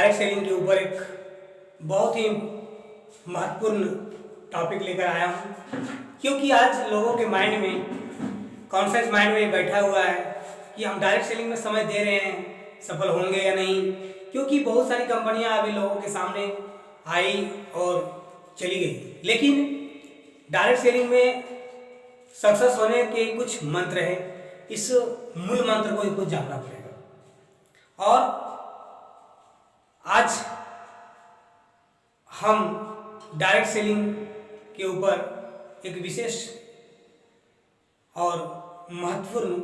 Direct selling के ऊपर एक बहुत ही महत्वपूर्ण टॉपिक लेकर आया हूँ, क्योंकि आज लोगों के माइंड में, कॉन्शियस माइंड में बैठा हुआ है कि हम डायरेक्ट सेलिंग में समय दे रहे हैं, सफल होंगे या नहीं। क्योंकि बहुत सारी कंपनियां अभी लोगों के सामने आई और चली गई, लेकिन डायरेक्ट सेलिंग में सक्सेस होने के कुछ मंत्र हैं। इस मूल मंत्र को इनको जानना पड़ेगा। और आज हम डायरेक्ट सेलिंग के ऊपर एक विशेष और महत्वपूर्ण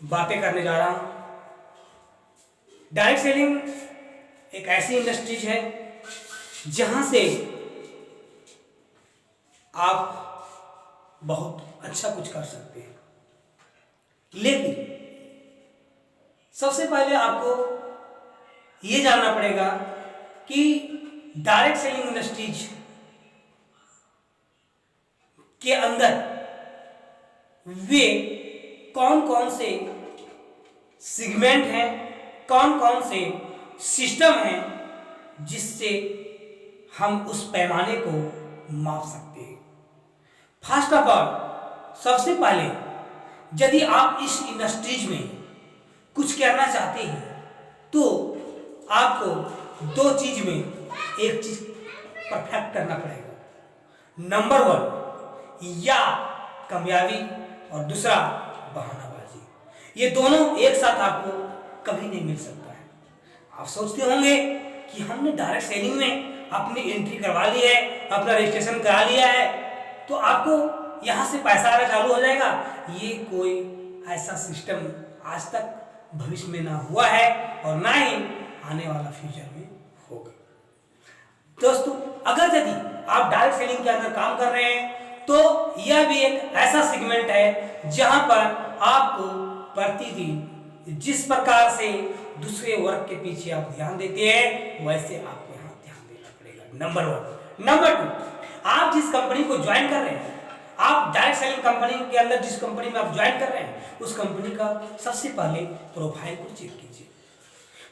बातें करने जा रहा हूं। डायरेक्ट सेलिंग एक ऐसी इंडस्ट्रीज है जहां से आप बहुत अच्छा कुछ कर सकते हैं, लेकिन सबसे पहले आपको ये जानना पड़ेगा कि डायरेक्ट सेलिंग इंडस्ट्रीज के अंदर वे कौन कौन से सेगमेंट हैं, कौन कौन से सिस्टम हैं जिससे हम उस पैमाने को माप सकते हैं। फर्स्ट ऑफ ऑल, सबसे पहले यदि आप इस इंडस्ट्रीज में कुछ करना चाहते हैं तो आपको दो चीज में एक चीज परफेक्ट करना पड़ेगा। नंबर 1 या कामयाबी और दूसरा बहानाबाजी। ये दोनों एक साथ आपको कभी नहीं मिल सकता है। आप सोचते होंगे कि हमने डायरेक्ट सेलिंग में अपनी एंट्री करवा ली है, अपना रजिस्ट्रेशन करा लिया है, तो आपको यहां से पैसा आना चालू हो जाएगा। ये कोई ऐसा सिस्टम आज तक भविष्य में ना हुआ है और ना ही आने वाला फ्यूचर में होगा। दोस्तों, अगर यदि आप डायरेक्ट सेलिंग के अंदर काम कर रहे हैं तो यह भी एक ऐसा सेगमेंट है जहां पर आपको प्रतिदिन जिस प्रकार से दूसरे वर्ग के पीछे आप ध्यान देते हैं, वैसे आपको यहां ध्यान देना पड़ेगा। नंबर 1। नंबर 2, आप जिस कंपनी को ज्वाइन कर रहे हैं, आप डायरेक्ट सेलिंग कंपनी के अंदर जिस कंपनी में आप ज्वाइन कर रहे हैं, उस कंपनी का सबसे पहले प्रोफाइल को चेक कीजिए।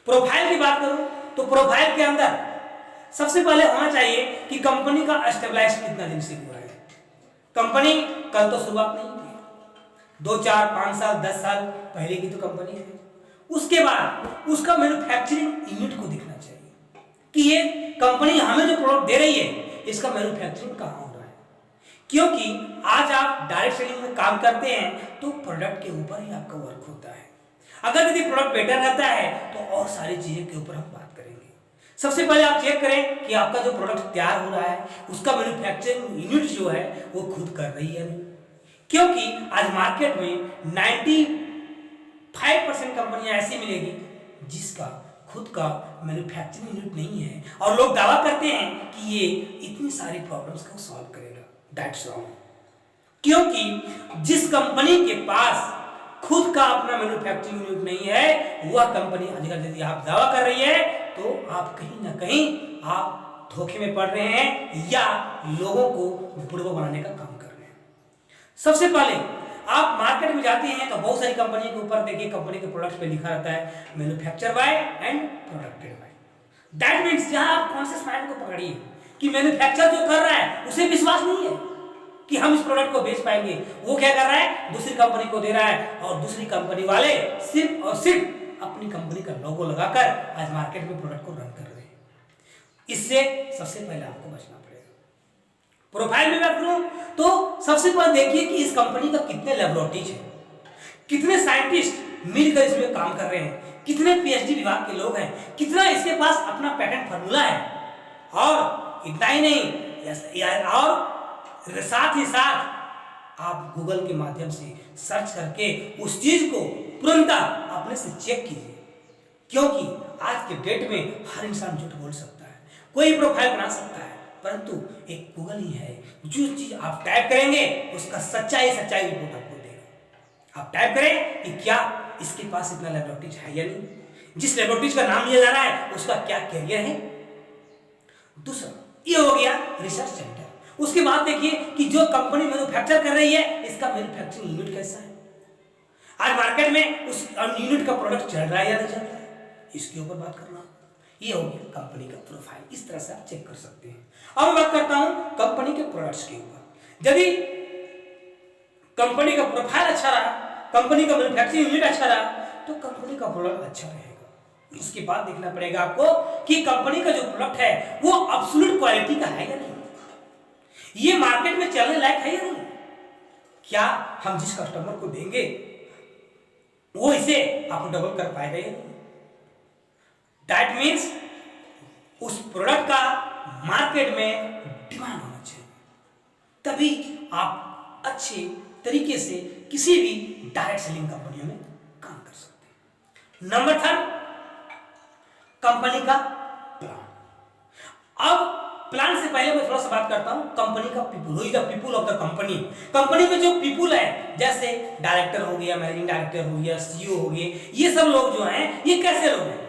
प्रोफाइल की बात करूं तो प्रोफाइल के अंदर सबसे पहले होना चाहिए कि कंपनी का एस्टेब्लिश कितना दिन से हुआ है। कंपनी कल तो शुरुआत नहीं हुई है, 2, 4, 5 साल 10 साल पहले की तो कंपनी है। उसके बाद उसका मैन्युफैक्चरिंग यूनिट को दिखना चाहिए कि ये कंपनी हमें जो प्रोडक्ट दे रही है, इसका मैन्युफैक्चरिंग कहाँ हो रहा है। क्योंकि आज आप डायरेक्ट सेलिंग में काम करते हैं तो प्रोडक्ट के ऊपर ही आपका वर्क होता है। अगर यदि प्रोडक्ट बेटर रहता है तो और सारी चीजें के ऊपर हम बात करेंगे। सबसे पहले आप चेक करें कि आपका जो प्रोडक्ट तैयार हो रहा है, उसका मैन्युफैक्चरिंग यूनिट जो है वो खुद कर रही है नहीं। क्योंकि आज मार्केट में 95% कंपनियां ऐसी मिलेगी जिसका खुद का मैन्युफैक्चरिंग यूनिट नहीं है और लोग दावा करते हैं कि ये इतनी सारी प्रॉब्लम्स को सॉल्व करेगा। That's wrong. क्योंकि जिस कंपनी के पास खुद का अपना मैन्युफैक्चरिंग यूनिट नहीं है, वह कंपनी अगर यदि आप दावा कर रही है तो आप कहीं ना कहीं आप धोखे में पड़ रहे हैं या लोगों को बुड़बक बनाने का काम कर रहे हैं। सबसे पहले आप मार्केट में जाते हैं तो बहुत सारी कंपनी के ऊपर देखिए, कंपनी के प्रोडक्ट पे लिखा रहता है manufacture by and producted by. That means जहां आप कॉन्शियस माइंड को पकड़िए कि मैन्युफैक्चर जो कर रहा है उसे विश्वास नहीं है कि हम इस प्रोडक्ट को बेच पाएंगे। वो क्या कर रहा है, दूसरी कंपनी को दे रहा है और दूसरी कंपनी वाले सिर्फ और सिर्फ अपनी कंपनी का लोगो लगाकर आज मार्केट में प्रोडक्ट को रन कर रहे हैं। इससे सबसे पहले आपको बचना पड़ेगा। प्रोफाइल में बात करूं तो सबसे पहले देखिए कि इस कंपनी का कितने लैबोरेटरीज है, कितने साइंटिस्ट मिलकर इसमें काम कर रहे हैं, कितने पीएचडी विभाग के लोग हैं, कितना इसके पास अपना पैटेंट फार्मूला है। और इतना ही नहीं, और साथ ही साथ आप गूगल के माध्यम से सर्च करके उस चीज को तुरंत अपने से चेक कीजिए। क्योंकि आज के डेट में हर इंसान झूठ बोल सकता है, कोई प्रोफाइल बना सकता है, परंतु एक गूगल ही है जो चीज आप टाइप करेंगे उसका सच्चाई रिपोर्ट आपको देगा। आप टाइप करें कि क्या इसके पास इतना लैबोरेटरीज है या नहीं, जिस लैबोरेटरीज का नाम लिया जा रहा है उसका क्या कैरियर है। दूसरा ये हो गया रिसर्च सेंटर। उसके बाद देखिए कि जो कंपनी मैन्युफैक्चर कर रही है इसका मैन्युफैक्चरिंग यूनिट कैसा है, आज मार्केट में उस यूनिट का प्रोडक्ट चल रहा है या नहीं चल रहा है, इसके ऊपर बात करना। ये हो गया कंपनी का प्रोफाइल, इस तरह से आप चेक कर सकते हैं। अब मैं बात करता हूं कंपनी के प्रोडक्ट्स के ऊपर। यदि कंपनी का प्रोफाइल अच्छा रहा, कंपनी का मैन्युफैक्चरिंग यूनिट अच्छा रहा, तो कंपनी का प्रोडक्ट अच्छा रहेगा। उसके बाद देखना पड़ेगा आपको कि कंपनी का जो प्रोडक्ट है वो एब्सोल्यूट क्वालिटी का है या नहीं, ये मार्केट में चलने लायक है या नहीं, क्या हम जिस कस्टमर को देंगे वो इसे अफोर्डेबल कर पाएगा या नहीं। दैट मीन्स उस प्रोडक्ट का मार्केट में डिमांड होना चाहिए, तभी आप अच्छे तरीके से किसी भी डायरेक्ट सेलिंग कंपनियों में काम कर सकते हैं। नंबर 3, कंपनी का प्लान। अब प्लान से पहले मैं थोड़ा सा बात करता हूं कंपनी का people, who is the people of the company. Company में जो पीपुल है, जैसे डायरेक्टर हो गया, मैनेजिंग डायरेक्टर हो गया, सीईओ हो गए, ये सब लोग जो हैं ये कैसे लोग हैं,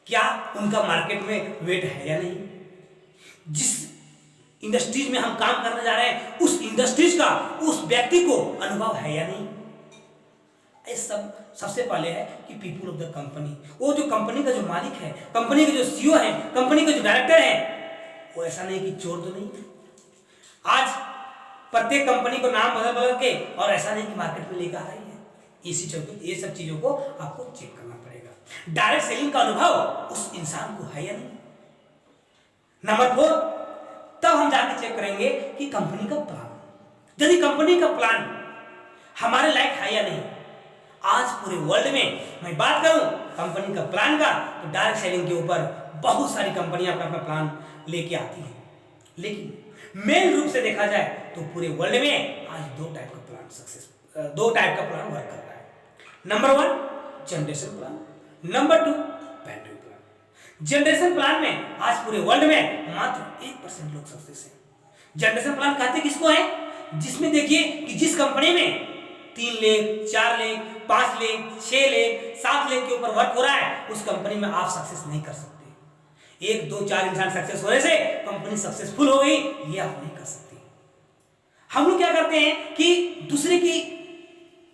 क्या उनका मार्केट में वेट है या नहीं, जिस इंडस्ट्रीज में हम काम करने जा रहे हैं उस इंडस्ट्रीज का उस व्यक्ति को अनुभव है या नहीं। ये सब सबसे पहले है कि पीपुल ऑफ द कंपनी, वो जो कंपनी का जो मालिक है, कंपनी के जो सीईओ है, कंपनी के जो डायरेक्टर है, वो ऐसा नहीं कि चोर तो नहीं। आज प्रत्येक कंपनी को नाम बदल बदल के और ऐसा नहीं कि मार्केट में लेकर आ रही है, ये सब चीजों को आपको चेक करना पड़ेगा। डायरेक्ट सेलिंग का अनुभव उस इंसान को है या नहीं। नंबर 4, तब हम जाके चेक करेंगे कि कंपनी का प्लान, यदि कंपनी का प्लान हमारे लायक है या नहीं। आज पूरे वर्ल्ड में मैं बात करूं कंपनी का प्लान का, तो डायरेक्ट सेलिंग के ऊपर बहुत सारी कंपनियां अपना अपना प्लान लेके आती हैं, लेकिन मेन रूप से देखा जाए तो पूरे वर्ल्ड में आज दो टाइप का प्लान वर्क कर रहा है। Number 1 generation plan, number 2 battery plan. Generation plan में आज पूरे वर्ल्ड में मात्र 1% लोग सक्सेस हैं। जनरेशन प्लान कहते किसको है, जिसमें देखिए कि जिस कंपनी में 3 लाख 4 लाख 5 लाख 6 लाख 7 लाख के ऊपर वर्क हो रहा है, उस कंपनी में आप सक्सेस नहीं कर सकते। 1 2 4 इंसान सक्सेस होने से कंपनी सक्सेसफुल हो गई, ये आप नहीं कर सकते। हम लोग क्या करते हैं कि दूसरे की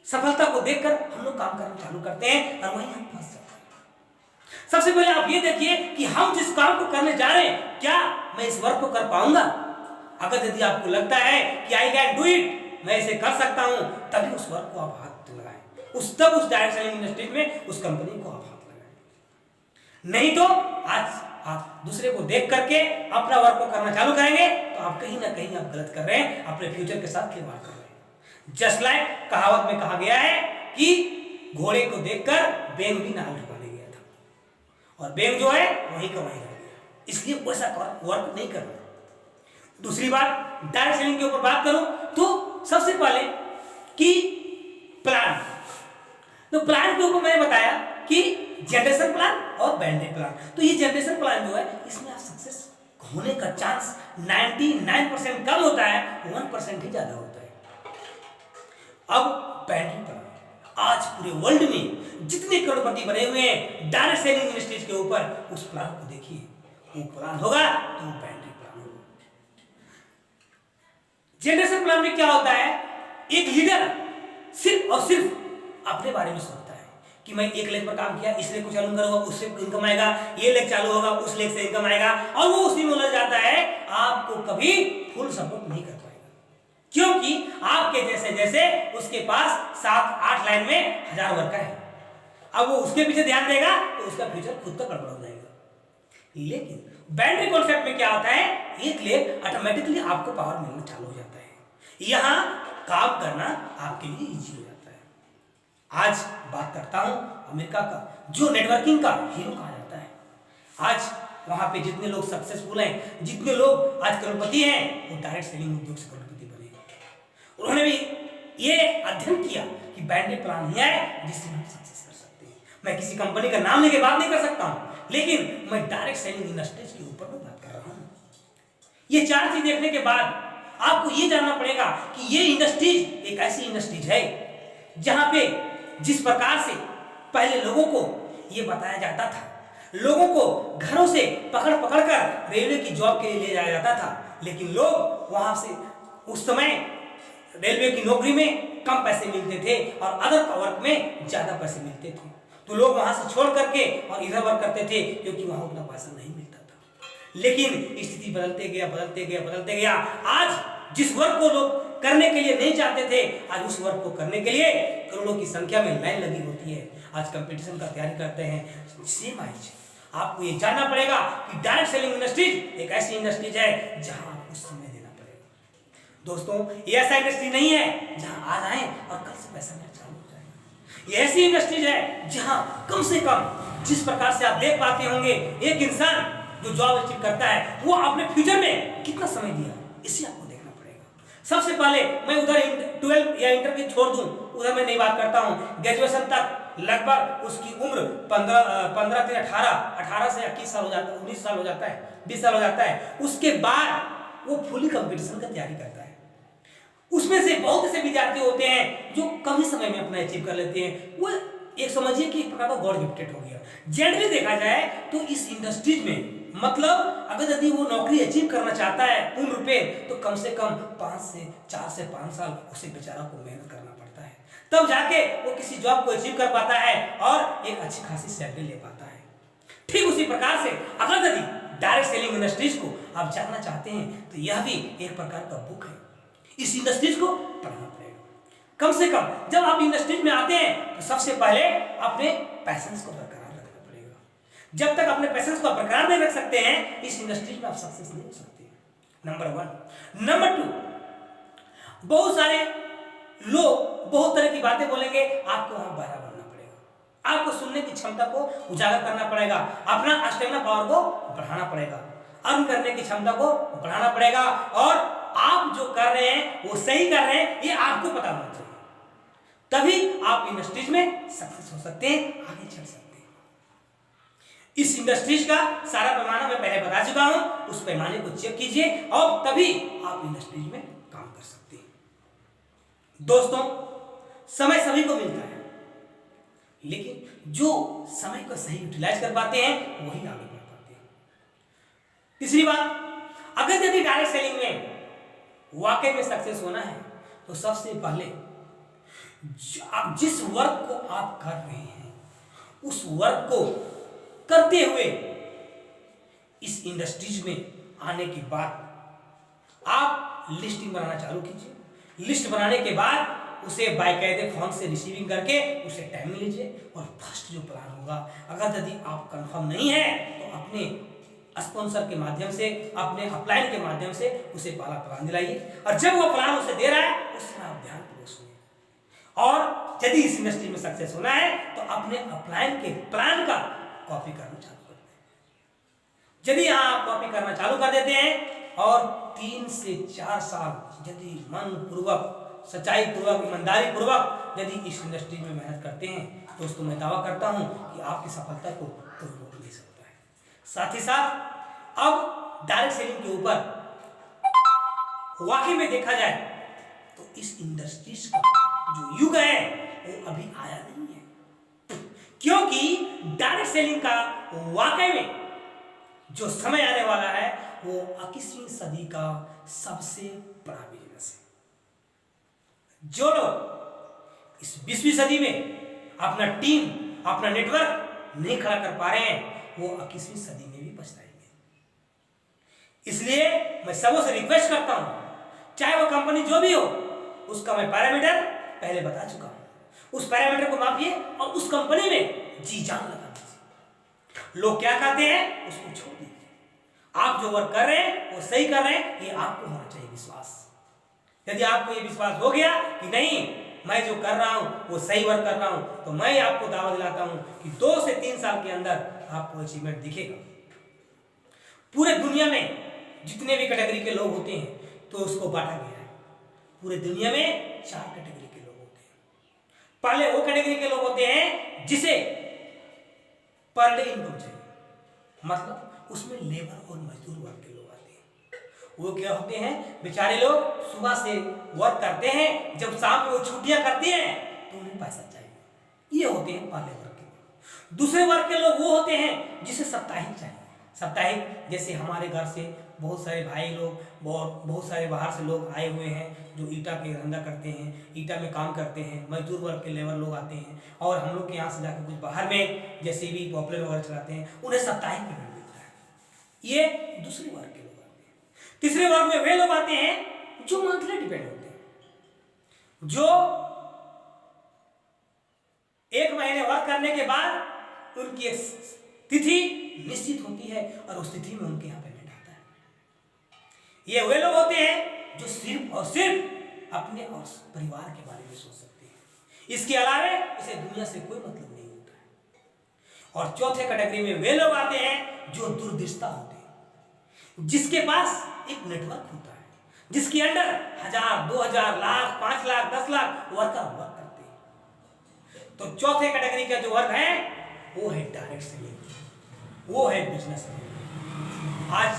सफलता को देखकर हम लोग काम करना चालू करते हैं और वहीं हम फंस जाते हैं। सबसे पहले आप ये देखिए कि हम जिस काम को करने जा रहे हैं, क्या मैं इस वर्क को कर पाऊंगा। अगर यदि आपको लगता है कि आई कैन डू इट, मैं इसे कर सकता हूं, तभी उस वर्क को आप हाथ लगाएं, तब उस डायरेक्ट सेलिंग इंडस्ट्री में उस कंपनी को आप हाथ लगाएं। नहीं तो आज आप दूसरे को देख करके अपना वर्क को करना चालू करेंगे तो आप कहीं ना कहीं आप गलत कर रहे हैं, अपने फ्यूचर के साथ खिलवाड़ कर रहे हैं। जस्ट लाइक कहावत में कहा गया है कि घोड़े को देखकर बेंग भी नाल ढुकाने गया था, और बेंग जो है वहीं का वहीं रह गया, इसलिए वैसा वर्क नहीं करना। दूसरी बात, डायरेक्ट सेलिंग के ऊपर बात करूं तो सबसे पहले कि प्लान, तो प्लान के ऊपर मैंने बताया कि जनरेशन प्लान और बैंडेड प्लान। तो ये जनरेशन प्लान जो है इसमें आप सक्सेस होने का चांस 99% कम होता है, 1% ही ज्यादा होता है। अब बैंडेड प्लान, आज पूरे वर्ल्ड में जितने करोड़पति बने हुए हैं डायरेक्ट सेलिंग इंडस्ट्रीज के ऊपर, उस प्लान को देखिए, वो प्लान होगा तो वो बैंडेड प्लान होगा। जनरेशन प्लान में क्या होता है, एक लीडर सिर्फ और सिर्फ अपने बारे में सोचता है कि मैं 1 लाख पर काम किया, इसलिए कुछ चालू करूंगा, उससे इनकम आएगा, ये लेख चालू होगा, उस लेख से इनकम आएगा, और वो उसी में उलझ जाता है, आपको कभी फुल सपोर्ट नहीं कर पाएगा, क्योंकि आपके जैसे जैसे उसके पास 7-8 लाइन में 1000 वर्कर है। अब वो उसके पीछे ध्यान देगा तो उसका फ्यूचर खुद का गड़बड़ हो जाएगा। लेकिन बैंड्री कॉन्सेप्ट में क्या होता है, 1 लाख ऑटोमेटिकली आपको पावर मिलना चालू हो जाता है, यहां काम करना आपके लिए इजी हो जाता है। आज बात करता हूं अमेरिका का, जो नेटवर्किंग का हीरो कहा जाता है। आज वहां पे जितने लोग सक्सेसफुल हैं, जितने लोग आज करोड़पति हैं, वो डायरेक्ट सेलिंग उद्योग से करोड़पति बने। उन्होंने भी ये अध्ययन किया कि बैंडेड प्लान ही है जिससे हम सक्सेस कर सकते हैं। मैं किसी कंपनी का नाम लेके बात नहीं कर सकता हूं, लेकिन मैं डायरेक्ट सेलिंग इंडस्ट्रीज के ऊपर में बात कर रहा हूं। ये 4 चीज देखने के बाद आपको ये जानना पड़ेगा कि ये इंडस्ट्रीज एक ऐसी इंडस्ट्रीज है जहां पे जिस प्रकार से पहले लोगों को ये बताया जाता था, लोगों को घरों से पकड़ पकड़ कर रेलवे की जॉब के लिए ले जाया जाता था, लेकिन लोग वहां से उस समय रेलवे की नौकरी में कम पैसे मिलते थे और अदर वर्क में ज्यादा पैसे मिलते थे, तो तो लोग वहां से छोड़ करके और इधर वर्क करते थे, क्योंकि वहां उतना पैसा नहीं मिलता था। लेकिन स्थिति बदलते गया। आज जिस वर्क को लोग करने के लिए नहीं चाहते थे, आज उस वर्क को करने के लिए करोड़ों की संख्या में लाइन लगी होती है। आज कंपटीशन का तैयारी करते हैं। सेम आज आपको ये जानना पड़ेगा कि डायरेक्ट सेलिंग इंडस्ट्रीज एक ऐसी इंडस्ट्रीज है जहां आपको समय देना पड़ेगा। दोस्तों, ये ऐसा इंडस्ट्री नहीं है जहां आज आए और कल से पैसा मिलना चालू हो जाएगा। ये ऐसी इंडस्ट्रीज है जहां कम से कम, जिस प्रकार से आप देख पाते होंगे, एक इंसान जो जॉब अचीव करता है वो अपने फ्यूचर में कितना समय दिया, इसे आपको देखना पड़ेगा। सबसे पहले मैं उधर 12 या इंटर की छोड़ दूं, उधर मैं नहीं बात करता हूं। ग्रेजुएशन तक लगभग उसकी उम्र 15 से 18 से 21 साल हो जाता है, 19 साल हो जाता है, 20 साल हो जाता है। उसके बाद वो फुली कंपटीशन का तैयारी करता है। उसमें से बहुत से विद्यार्थी होते हैं जो कम ही समय में अपना अचीव कर लेते हैं। वो एक समझिए कि एक प्रकार का गॉड गिफ्टेड हो गया। जनरली देखा जाए तो इस इंडस्ट्रीज में, मतलब अगर यदि वो नौकरी अचीव करना चाहता है पूर्ण रूपे, तो कम से कम 4 से 5 साल उसे बेचारा को मेहनत करना पड़ता है, तब जाके वो किसी जॉब को अचीव कर पाता है और एक अच्छी खासी सैलरी ले पाता है। ठीक उसी प्रकार से अगर यदि डायरेक्ट सेलिंग इंडस्ट्रीज को आप जानना चाहते हैं तो यह भी एक प्रकार का बुक है। इस इंडस्ट्रीज को पढ़ना पड़ेगा। कम से कम जब आप इंडस्ट्रीज में आते हैं तो सबसे पहले अपने पैशंस को बरकरार रखना पड़ेगा। जब तक अपने पैशंस को बरकरार नहीं रख सकते हैं, इस इंडस्ट्रीज में आप सक्सेस नहीं हो सकते। नंबर 1। नंबर 2, बहुत सारे लोग बहुत तरह की बातें बोलेंगे, आपको वहां बहरा बनना पड़ेगा। आपको सुनने की क्षमता को उजागर करना पड़ेगा, अपना स्टेमिना पावर को बढ़ाना पड़ेगा, अर्न करने की क्षमता को बढ़ाना पड़ेगा, और आप जो कर रहे हैं वो सही कर रहे हैं ये आपको पता होना चाहिए। तभी आप इंडस्ट्रीज में सक्सेस हो सकते हैं, आगे चल सकते हैं। इस इंडस्ट्रीज का सारा पैमाना मैं पहले बता चुका हूं, उस पैमाने को चेक कीजिए और तभी आप इंडस्ट्रीज में काम कर सकते हैं। दोस्तों, समय सभी को मिलता है, लेकिन जो समय को सही यूटिलाइज कर पाते हैं वही आगे बढ़ पाते हैं। तीसरी बात, अगर यदि डायरेक्ट सेलिंग में वाकई में सक्सेस होना है तो सबसे पहले जिस वर्क को आप कर रहे हैं उस वर्क को करते हुए इस इंडस्ट्रीज में आने के बाद आप लिस्टिंग बनाना चालू कीजिए। लिस्ट बनाने के बाद उसे बाकायदे फोन से रिसीविंग करके उसे टाइम लीजिए, और फर्स्ट जो प्लान होगा, अगर यदि आप कंफर्म नहीं है तो अपने स्पॉन्सर के माध्यम से, अपने अपलाइन के माध्यम से उसे पहला प्लान दिलाइए, और जब वो प्लान उसे दे रहा है उसमें आप ध्यानपूर्वक सुनिए। और यदि इस इंडस्ट्री में सक्सेस होना है तो अपने अपलाइन के प्लान का कॉपी करना चालू कर दें। यदि यहाँ आप कॉपी करना चालू कर देते हैं और 3 से 4 साल यदि मन पूर्वक, सच्चाई पूर्वक, ईमानदारी पूर्वक यदि इस इंडस्ट्री में मेहनत करते हैं, दोस्तों मैं दावा करता हूं कि आपकी सफलता को कोई रोक नहीं सकता है। साथ ही साथ अब डायरेक्ट सेलिंग के ऊपर वाकई में देखा जाए तो इस इंडस्ट्रीज का जो युग है वो अभी आया नहीं है, क्योंकि डायरेक्ट सेलिंग का वाकई में जो समय आने वाला है वो 21वीं सदी का सबसे बड़ा बिजनेस है। जो लोग इस 20वीं सदी में अपना टीम, अपना नेटवर्क नहीं खड़ा कर पा रहे हैं वो 21वीं सदी में भी पछताएंगे। इसलिए मैं सबों से रिक्वेस्ट करता हूं, चाहे वो कंपनी जो भी हो, उसका मैं पैरामीटर पहले बता चुका हूं, उस पैरामीटर को मापिए और उस कंपनी में जी जान लगा दीजिए। लोग क्या कहते हैं उसको छोड़ दीजिए। आप जो वर्क कर रहे हैं वो सही कर रहे हैं, ये आपको होना चाहिए विश्वास। यदि आपको ये विश्वास हो गया कि नहीं मैं जो कर रहा हूं वो सही वर्क कर रहा हूं, तो मैं आपको दावा दिलाता हूं कि 2 से 3 साल के अंदर आपको अचीवमेंट दिखेगा। पूरे दुनिया में जितने भी कैटेगरी के लोग होते हैं तो उसको बांटा गया है। पूरे दुनिया में 4 कैटेगरी के लोग होते हैं। पहले वो कैटेगरी के लोग होते हैं जिसे पर डे इनकम चाहिए, मतलब उसमें लेबर और मजदूर वर्ग के लोग आते हैं। वो क्या होते हैं, बेचारे लोग सुबह से वर्क करते हैं, जब शाम में वो छुट्टियां करते हैं तो उन्हें पैसा चाहिए। ये होते हैं पहले वर्ग के लोग। दूसरे वर्ग के लोग वो होते हैं जिसे साप्ताहिक चाहिए, साप्ताहिक, जैसे हमारे घर से बहुत सारे भाई लोग, बहुत सारे बाहर से लोग आए हुए हैं जो ईटा के धंधा करते हैं, ईटा में काम करते हैं, मजदूर वर्ग के लेबर लोग आते हैं और हम लोग के यहाँ से जाकर कुछ बाहर में जैसे भी पॉपुलर वगैरह चलाते हैं, उन्हें साप्ताहिक पेमेंट मिलता है। ये दूसरे वर्ग के लोग आते हैं। तीसरे वर्ग में वे लोग आते हैं जो मंथली डिपेंड होते हैं, जो एक महीने वर्क करने के बाद उनकी एक तिथि निश्चित होती है और उस तिथि में उनके यहाँ पेमेंट आता है। ये वे लोग होते हैं जो सिर्फ और सिर्फ अपने और परिवार के बारे में सोच सकते हैं, इसके अलावा इसे दुनिया से कोई मतलब नहीं होता है। और चौथे कैटेगरी में वे लोग आते हैं जो दूरदृष्टा होते हैं, जिसके पास एक नेटवर्क होता है, जिसके under 1000, 2000, lakh, 5 lakh, 10 lakh worker work करते हैं। तो चौथे कैटेगरी का जो वर्क है वो है डायरेक्ट सेलिंग, वो है बिजनेस। आज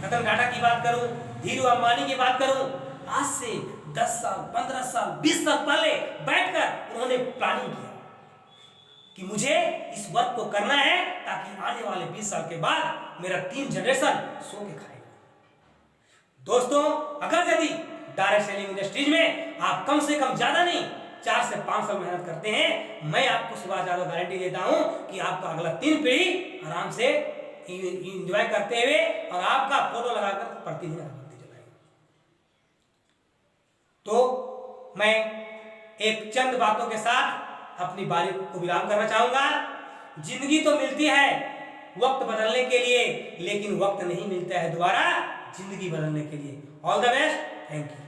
रतन टाटा की बात करूं, धीरू अंबानी की बात करूं, आज से 10 साल, 15 साल, 20 साल पहले बैठकर उन्होंने प्लानिंग किया कि मुझे इस वर्क को करना है ताकि आने वाले 20 साल के बाद मेरा 3 जनरेशन सो के खाएगा। दोस्तों, अगर यदि डायरेक्ट सेलिंग इंडस्ट्रीज में आप कम से कम ज्यादा नहीं 4 से 5 साल मेहनत करते हैं, मैं आपको सुभाष यादव गारंटी देता हूं कि आपका अगला 3 पीढ़ी आराम से एंजॉय करते हुए और आपका फोटो लगाकर प्रतिदिन करते चलाएगा। तो मैं एक चंद बातों के साथ अपनी बारी को विराम करना चाहूंगा। जिंदगी तो मिलती है वक्त बदलने के लिए, लेकिन वक्त नहीं मिलता है दोबारा जिंदगी बदलने के लिए। All the best, thank you.